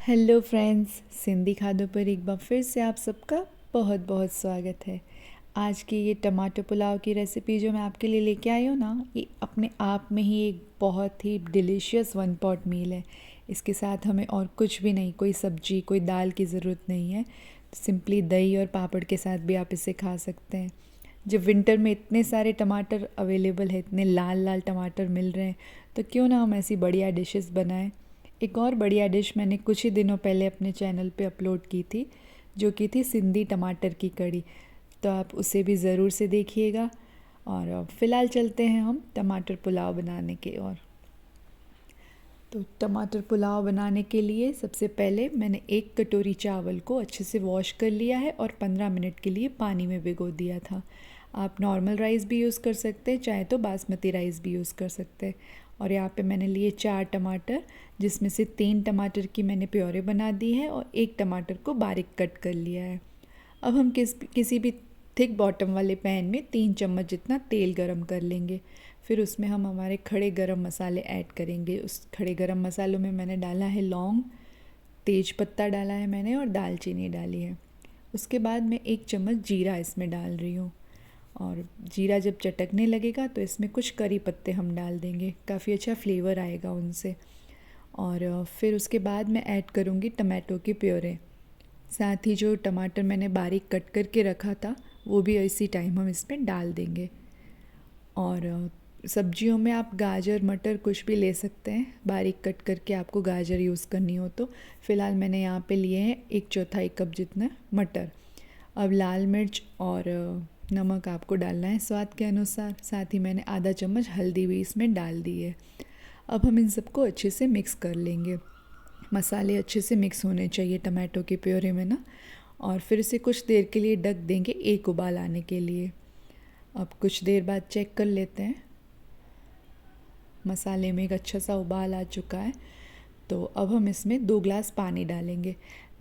Hello friends, Sindhi खादों पर एक बार फिर से आप सबका बहुत बहुत स्वागत है। आज की ये टमाटर पुलाव की रेसिपी जो मैं आपके लिए लेके आई हूँ ना, ये अपने आप में ही एक बहुत ही डिलीशियस वन पॉट मील है। इसके साथ हमें और कुछ भी नहीं, कोई सब्जी, कोई दाल की ज़रूरत नहीं है। सिंपली दही और पापड़ के साथ भी आप इसे खा सकते हैं। जब विंटर में इतने सारे टमाटर अवेलेबल है, इतने लाल लाल टमाटर मिल रहे हैं, तो क्यों ना हम ऐसी बढ़िया डिशेस बनाएं। एक और बढ़िया डिश मैंने कुछ ही दिनों पहले अपने चैनल पे अपलोड की थी, जो कि थी सिंधी टमाटर की कड़ी। तो आप उसे भी ज़रूर से देखिएगा। और अब फ़िलहाल चलते हैं हम टमाटर पुलाव बनाने की ओर। तो टमाटर पुलाव बनाने के लिए सबसे पहले मैंने 1 कटोरी चावल को अच्छे से वॉश कर लिया है और 15 मिनट के लिए पानी में भिगो दिया था। आप नॉर्मल राइस भी यूज़ कर सकते हैं, चाहे तो बासमती राइस भी यूज़ कर सकते हैं। और यहाँ पे मैंने लिए 4 टमाटर, जिसमें से 3 टमाटर की मैंने प्योरे बना दी है और 1 टमाटर को बारीक कट कर लिया है। अब हम किसी भी थिक बॉटम वाले पैन में 3 चम्मच जितना तेल गरम कर लेंगे। फिर उसमें हम हमारे खड़े गरम मसाले ऐड करेंगे। उस खड़े गरम मसालों में मैंने डाला है लौंग, तेज पत्ता डाला है मैंने और दालचीनी डाली है। उसके बाद मैं 1 चम्मच जीरा इसमें डाल रही हूँ। और जीरा जब चटकने लगेगा तो इसमें कुछ करी पत्ते हम डाल देंगे, काफ़ी अच्छा फ्लेवर आएगा उनसे। और फिर उसके बाद मैं ऐड करूँगी टमाटो की प्योरे। साथ ही जो टमाटर मैंने बारीक कट करके रखा था वो भी इसी टाइम हम इसमें डाल देंगे। और सब्जियों में आप गाजर मटर कुछ भी ले सकते हैं, बारीक कट करके आपको गाजर यूज़ करनी हो तो। फ़िलहाल मैंने यहाँ पे लिए हैं 1/4 कप जितना मटर। अब लाल मिर्च और नमक आपको डालना है स्वाद के अनुसार। साथ ही मैंने आधा चम्मच हल्दी भी इसमें डाल दी है। अब हम इन सबको अच्छे से मिक्स कर लेंगे। मसाले अच्छे से मिक्स होने चाहिए टमाटो के प्योरे में ना। और फिर इसे कुछ देर के लिए ढक देंगे, 1 उबाल आने के लिए। अब कुछ देर बाद चेक कर लेते हैं। मसाले में एक अच्छा सा उबाल आ चुका है, तो अब हम इसमें 2 ग्लास पानी डालेंगे।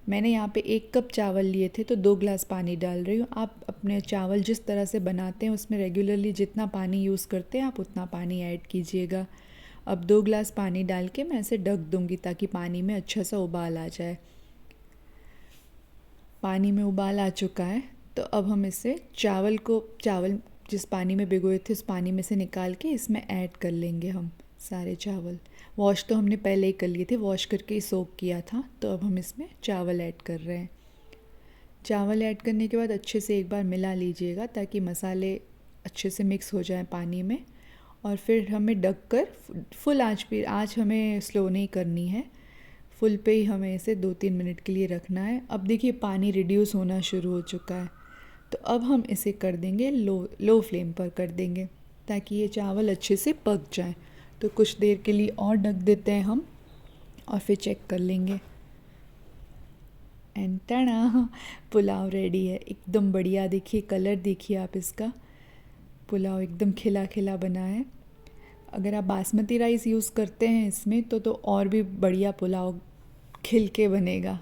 मैंने यहाँ पे 1 कप चावल लिए थे तो 2 ग्लास पानी डाल रही हूँ। आप अपने चावल जिस तरह से बनाते हैं उसमें रेगुलरली जितना पानी यूज़ करते हैं आप उतना पानी ऐड कीजिएगा। अब 2 ग्लास पानी डाल के मैं इसे ढक दूँगी ताकि पानी में अच्छा सा उबाल आ जाए। पानी में उबाल आ चुका है, तो अब हम इसे चावल जिस पानी में भिगोए थे उस पानी में से निकाल के इसमें ऐड कर लेंगे हम सारे चावल। वॉश तो हमने पहले ही कर लिए थे, वॉश करके ही सोक किया था। तो अब हम इसमें चावल ऐड कर रहे हैं। चावल ऐड करने के बाद अच्छे से एक बार मिला लीजिएगा ताकि मसाले अच्छे से मिक्स हो जाएं पानी में। और फिर हमें ढक कर फुल आँच हमें स्लो नहीं करनी है, फुल पे ही हमें इसे 2-3 मिनट के लिए रखना है। अब देखिए पानी रिड्यूस होना शुरू हो चुका है, तो अब हम इसे कर देंगे लो फ्लेम पर कर देंगे ताकि ये चावल अच्छे से पक जाए। तो कुछ देर के लिए और ढक देते हैं हम और फिर चेक कर लेंगे। एंड टना, पुलाव रेडी है, एकदम बढ़िया। देखिए कलर देखिए आप इसका, पुलाव एकदम खिला खिला बना है। अगर आप बासमती राइस यूज़ करते हैं इसमें तो और भी बढ़िया पुलाव खिल के बनेगा।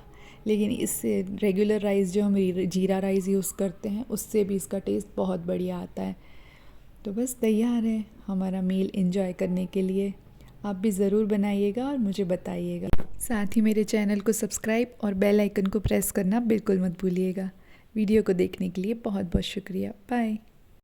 लेकिन इससे रेगुलर राइस जो हम जीरा राइस यूज़ करते हैं उससे भी इसका टेस्ट बहुत बढ़िया आता है। तो बस तैयार है हमारा मील एंजॉय करने के लिए। आप भी ज़रूर बनाइएगा और मुझे बताइएगा। साथ ही मेरे चैनल को सब्सक्राइब और बेल आइकन को प्रेस करना बिल्कुल मत भूलिएगा। वीडियो को देखने के लिए बहुत बहुत शुक्रिया। बाय।